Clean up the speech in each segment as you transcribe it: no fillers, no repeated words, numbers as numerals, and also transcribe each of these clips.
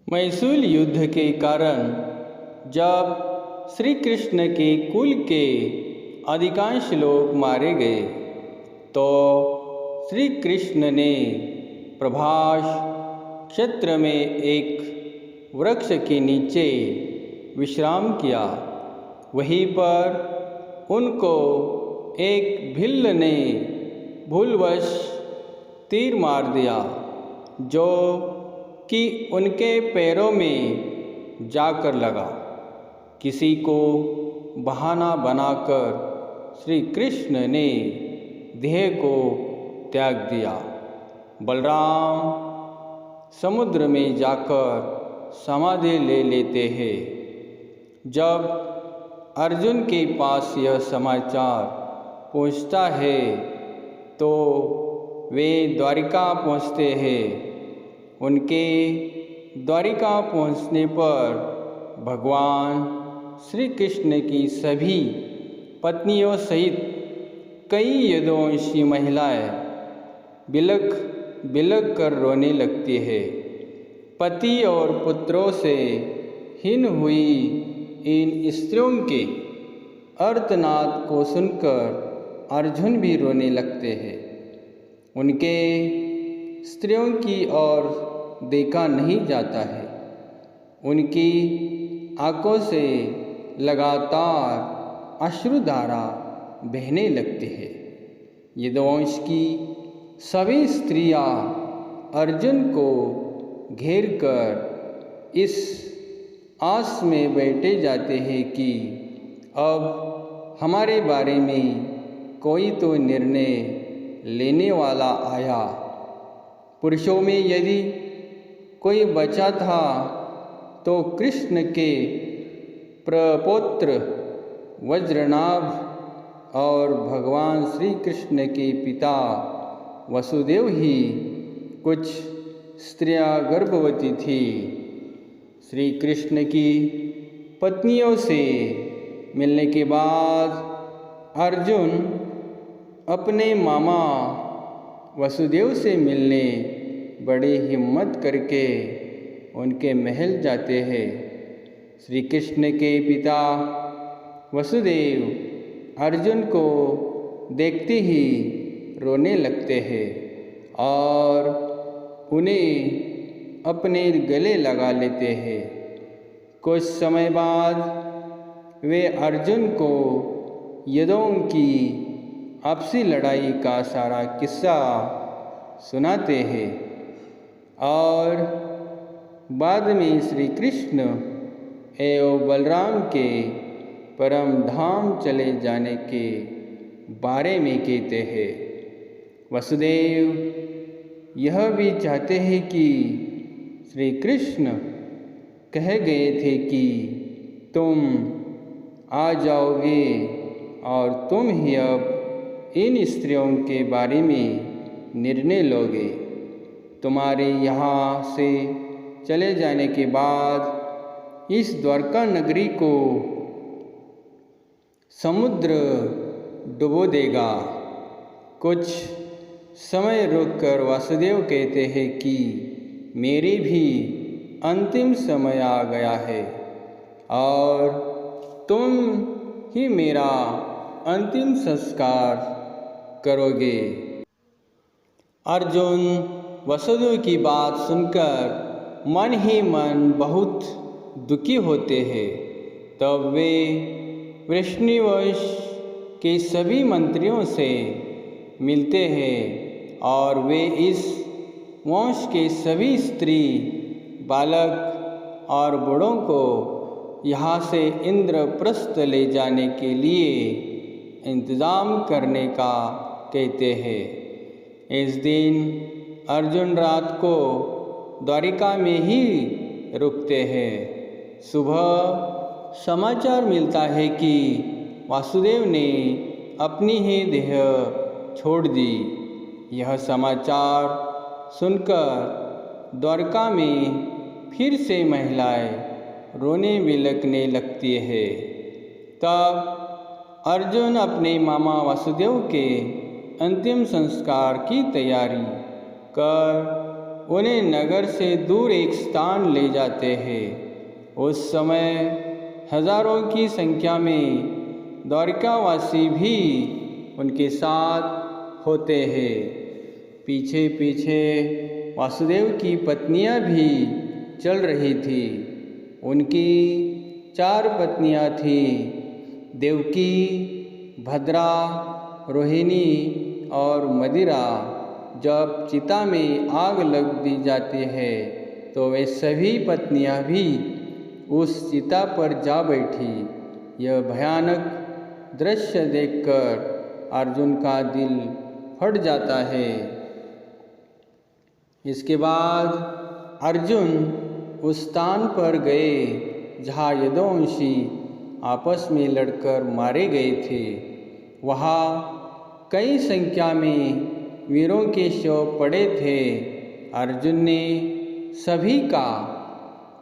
मैसूल युद्ध के कारण जब श्री कृष्ण के कुल के अधिकांश लोग मारे गए तो श्री कृष्ण ने प्रभास क्षेत्र में एक वृक्ष के नीचे विश्राम किया। वहीं पर उनको एक भिल्ल ने भूलवश तीर मार दिया जो कि उनके पैरों में जाकर लगा। किसी को बहाना बनाकर श्री कृष्ण ने देह को त्याग दिया। बलराम समुद्र में जाकर समाधि ले लेते हैं। जब अर्जुन के पास यह समाचार पहुंचता है तो वे द्वारिका पहुंचते हैं। उनके द्वारिका पहुंचने पर भगवान श्री कृष्ण की सभी पत्नियों सहित कई यदुवंशी महिलाएं बिलख बिलख कर रोने लगती है। पति और पुत्रों से हीन हुई इन स्त्रियों के आर्तनाद को सुनकर अर्जुन भी रोने लगते हैं। उनके स्त्रियों की ओर देखा नहीं जाता है। उनकी आंखों से लगातार अश्रुधारा बहने लगती है। यदुवंश की सभी स्त्रियां अर्जुन को घेर कर इस आस में बैठे जाते हैं कि अब हमारे बारे में कोई तो निर्णय लेने वाला आया। पुरुषों में यदि कोई बचा था तो कृष्ण के प्रपौत्र वज्रनाभ और भगवान श्री कृष्ण के पिता वसुदेव ही। कुछ स्त्रियां गर्भवती थी। श्री कृष्ण की पत्नियों से मिलने के बाद अर्जुन अपने मामा वसुदेव से मिलने बड़ी हिम्मत करके उनके महल जाते हैं। श्री कृष्ण के पिता वसुदेव अर्जुन को देखते ही रोने लगते हैं और उन्हें अपने गले लगा लेते हैं। कुछ समय बाद वे अर्जुन को यदुओं की आपसी लड़ाई का सारा किस्सा सुनाते हैं और बाद में श्री कृष्ण एवं बलराम के परम धाम चले जाने के बारे में कहते हैं। वसुदेव यह भी चाहते हैं कि श्री कृष्ण कह गए थे कि तुम आ जाओगे और तुम ही अब इन स्त्रियों के बारे में निर्णय लोगे। तुम्हारे यहाँ से चले जाने के बाद इस द्वारका नगरी को समुद्र डुबो देगा। कुछ समय रुककर वासुदेव कहते हैं कि मेरी भी अंतिम समय आ गया है और तुम ही मेरा अंतिम संस्कार करोगे। अर्जुन वसुदेव की बात सुनकर मन ही मन बहुत दुखी होते हैं। तब वे वृष्णिवंश के सभी मंत्रियों से मिलते हैं और वे इस वंश के सभी स्त्री बालक और बूढ़ों को यहाँ से इंद्रप्रस्थ ले जाने के लिए इंतज़ाम करने का कहते हैं। इस दिन अर्जुन रात को द्वारिका में ही रुकते हैं। सुबह समाचार मिलता है कि वासुदेव ने अपनी ही देह छोड़ दी। यह समाचार सुनकर द्वारका में फिर से महिलाएं रोने बिलखने लगती है। तब अर्जुन अपने मामा वासुदेव के अंतिम संस्कार की तैयारी कर उन्हें नगर से दूर एक स्थान ले जाते हैं। उस समय हजारों की संख्या में द्वारिकावासी भी उनके साथ होते हैं। पीछे पीछे वासुदेव की पत्नियां भी चल रही थी। उनकी 4 पत्नियां थीं, देवकी, भद्रा, रोहिणी और मदिरा। जब चिता में आग लग दी जाती है तो वे सभी पत्नियां भी उस चिता पर जा बैठी। यह भयानक दृश्य देखकर अर्जुन का दिल फट जाता है। इसके बाद अर्जुन उस स्थान पर गए जहाँ यदुवंशी आपस में लड़कर मारे गए थे। वहाँ कई संख्या में वीरों के शव पड़े थे। अर्जुन ने सभी का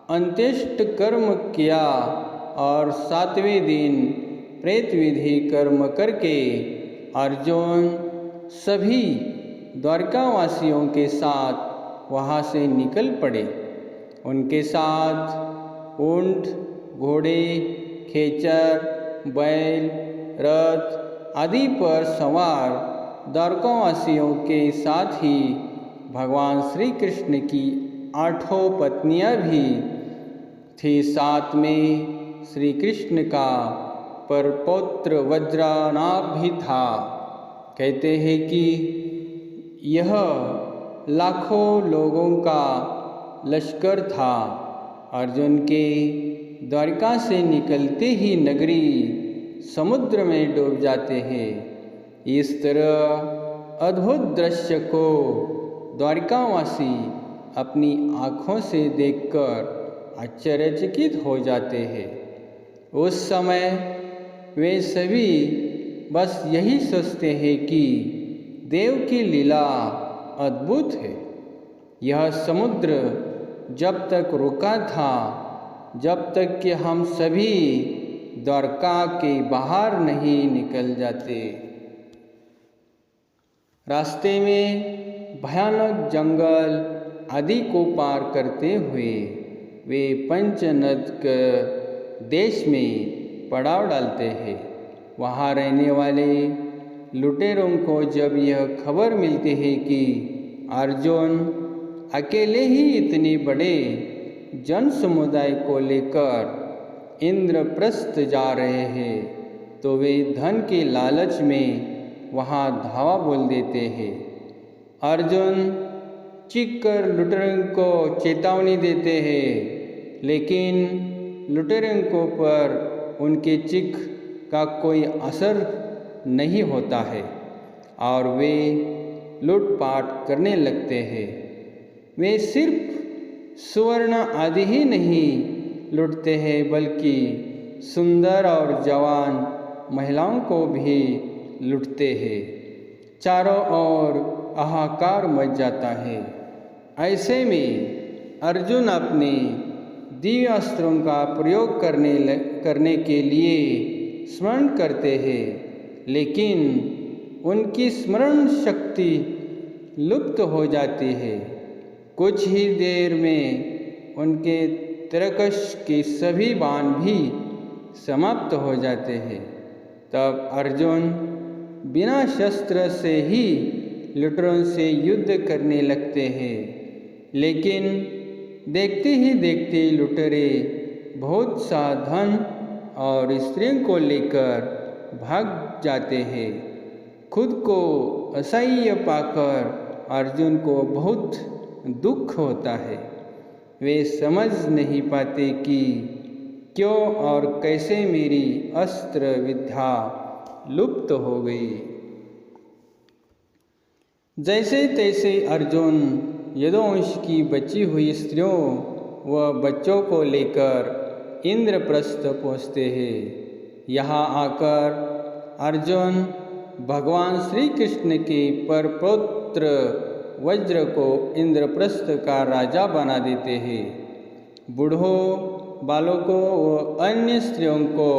अंत्येष्टि कर्म किया और 7वें दिन प्रेत विधि कर्म करके अर्जुन सभी द्वारकावासियों के साथ वहाँ से निकल पड़े। उनके साथ ऊंट, घोड़े, खेचर, बैल, रथ आदि पर सवार द्वारकावासियों के साथ ही भगवान श्री कृष्ण की 8 पत्नियां भी थी। साथ में श्री कृष्ण का परपौत्र वज्रनाभ भी था। कहते हैं कि यह लाखों लोगों का लश्कर था। अर्जुन के द्वारिका से निकलते ही नगरी समुद्र में डूब जाते हैं। इस तरह अद्भुत दृश्य को द्वारिकावासी अपनी आँखों से देखकर आश्चर्यचकित हो जाते हैं। उस समय वे सभी बस यही सोचते हैं कि देव की लीला अद्भुत है। यह समुद्र जब तक रुका था जब तक कि हम सभी द्वारका के बाहर नहीं निकल जाते। रास्ते में भयानक जंगल आदि को पार करते हुए वे पंचनद के देश में पड़ाव डालते हैं। वहाँ रहने वाले लुटेरों को जब यह खबर मिलती है कि अर्जुन अकेले ही इतने बड़े जन समुदाय को लेकर इंद्रप्रस्थ जा रहे हैं तो वे धन के लालच में वहाँ धावा बोल देते हैं। अर्जुन चीख कर लुटेरों को चेतावनी देते हैं, लेकिन लुटेरों पर उनके चीख का कोई असर नहीं होता है और वे लूटपाट करने लगते हैं। वे सिर्फ स्वर्ण आदि ही नहीं लूटते हैं बल्कि सुंदर और जवान महिलाओं को भी लूटते हैं। चारों ओर हाहाकार मच जाता है। ऐसे में अर्जुन अपने दिव्य अस्त्रों का प्रयोग करने के लिए स्मरण करते हैं, लेकिन उनकी स्मरण शक्ति लुप्त हो जाती है। कुछ ही देर में उनके तरकश के सभी बाण भी समाप्त हो जाते हैं। तब अर्जुन बिना शस्त्र से ही लुटेरों से युद्ध करने लगते हैं, लेकिन देखते ही देखते लुटेरे बहुत सा धन और स्त्रियों को लेकर भाग जाते हैं। खुद को असह्य पाकर अर्जुन को बहुत दुख होता है। वे समझ नहीं पाते कि क्यों और कैसे मेरी अस्त्र विद्या लुप्त हो गई। जैसे तैसे अर्जुन यदुवंश की बची हुई स्त्रियों व बच्चों को लेकर इंद्रप्रस्थ पहुँचते हैं। यहाँ आकर अर्जुन भगवान श्री कृष्ण के परपौत्र वज्र को इंद्रप्रस्थ का राजा बना देते हैं। बूढ़ों, बालकों व अन्य स्त्रियों को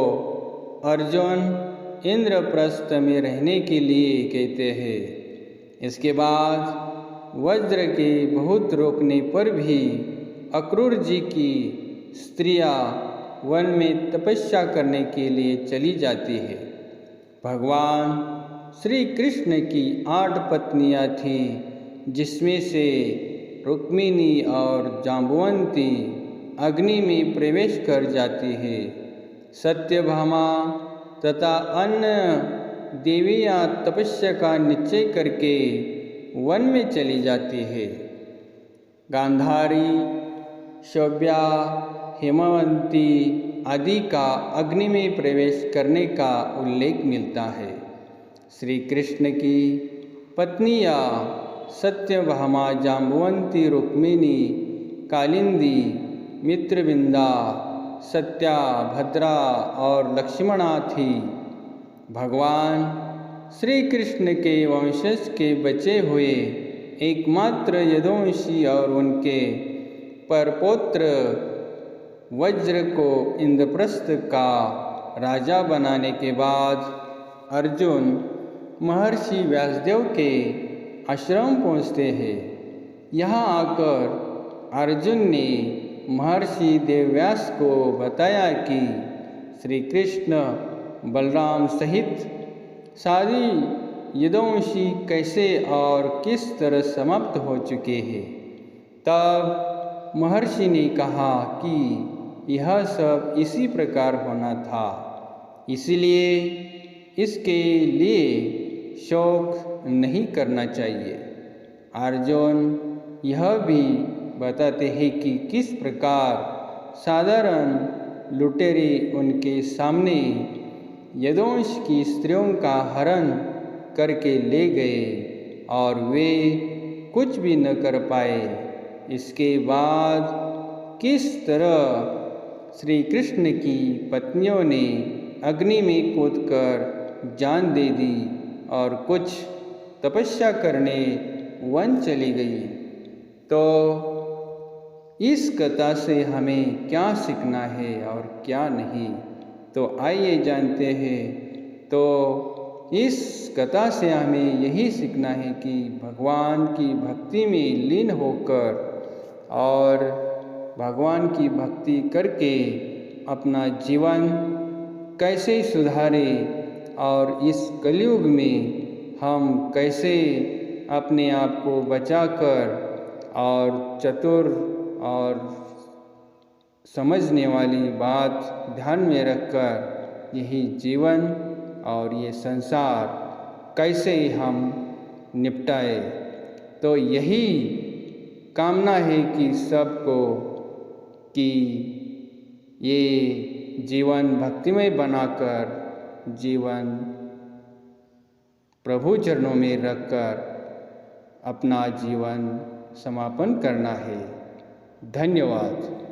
अर्जुन इंद्रप्रस्थ में रहने के लिए कहते हैं। इसके बाद वज्र के बहुत रोकने पर भी अक्रूर जी की स्त्रियां वन में तपस्या करने के लिए चली जाती है। भगवान श्री कृष्ण की 8 पत्नियां थीं, जिसमें से रुक्मिणी और जांबुवंती अग्नि में प्रवेश कर जाती है। सत्यभामा तथा अन्य देवियां तपस्या का निश्चय करके वन में चली जाती है। गांधारी, शौव्या, हेमवंती आदि का अग्नि में प्रवेश करने का उल्लेख मिलता है। श्री कृष्ण की पत्नियां सत्यभामा, जांबुवंती, रुक्मिणी, कालिंदी, मित्रविंदा, सत्या, भद्रा और लक्ष्मणा थी। भगवान श्री कृष्ण के वंशज के बचे हुए एकमात्र यदुवंशी और उनके परपौत्र वज्र को इंद्रप्रस्थ का राजा बनाने के बाद अर्जुन महर्षि व्यासदेव के आश्रम पहुँचते हैं। यहाँ आकर अर्जुन ने महर्षि देवव्यास को बताया कि श्री कृष्ण बलराम सहित सारी यदुवंशी कैसे और किस तरह समाप्त हो चुके हैं। तब महर्षि ने कहा कि यह सब इसी प्रकार होना था, इसलिए इसके लिए शोक नहीं करना चाहिए। अर्जुन यह भी बताते हैं कि किस प्रकार साधारण लुटेरे उनके सामने यदुवंश की स्त्रियों का हरण करके ले गए और वे कुछ भी न कर पाए। इसके बाद किस तरह श्री कृष्ण की पत्नियों ने अग्नि में कूदकर जान दे दी और कुछ तपस्या करने वन चली गई। तो इस कथा से हमें क्या सीखना है और क्या नहीं, तो आइए जानते हैं। तो इस कथा से हमें यही सीखना है कि भगवान की भक्ति में लीन होकर और भगवान की भक्ति करके अपना जीवन कैसे सुधारें और इस कलयुग में हम कैसे अपने आप को बचाकर और चतुर और समझने वाली बात ध्यान में रखकर यही जीवन और ये संसार कैसे हम निपटाए। तो यही कामना है कि सबको कि ये जीवन भक्तिमय बनाकर जीवन प्रभु चरणों में रखकर अपना जीवन समापन करना है। धन्यवाद।